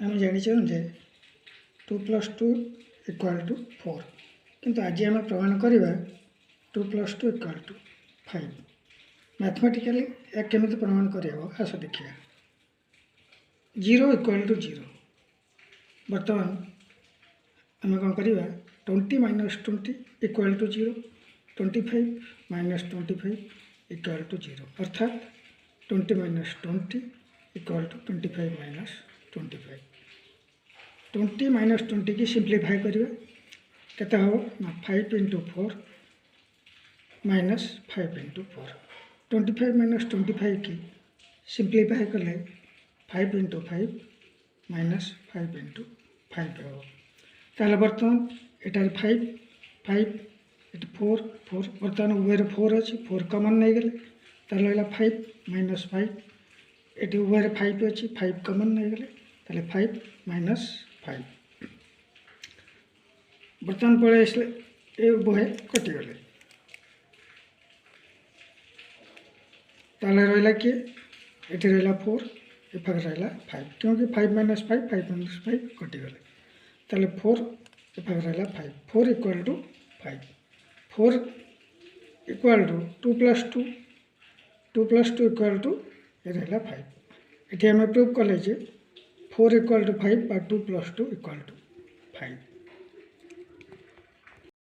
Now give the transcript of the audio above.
आम जाचे जे 2 + 2 = 4 किंतु आज आम प्रमाण करवा 2 + 2 = 5 मैथमेटिकली या केमी प्रमाण करहब आस देखिए 0 = 0 बर्तमान आम कौन करवा 20 - 20 = 0 25 - 25 = 0 अर्थात 20 - 20 = 25 - 25 20 - 20 की सिंप्लीफाई करवा केते हो ना 5 × 4 - 5 × 4 25 - 25 की सिंप्लीफाई कले 5 × 5 - 5 × 5 हो ताले बर्तमान एटार 5 5 ये 4 4 बर्तमान उभय 4 अच्छी 4 कमन नहीं गले ताले रहा 5 - 5 ये उभय 5 अच्छी 5 कमन नहीं गले ताले 5 - 5 बर्तमान पड़े इसलिए ये उभय कटिगले ताले रहा किए ये रहा 4 ये पाखे रहा 5 क्योंकि 5 - 5 5 - 5 कटिगले ताले 4 ये पाखे रहा 5 4 = 5 4 = 2 + 2 2 + 2 = ये रहा 5 ये आम प्रूव कले 4 = 5 2 + 2 = 5।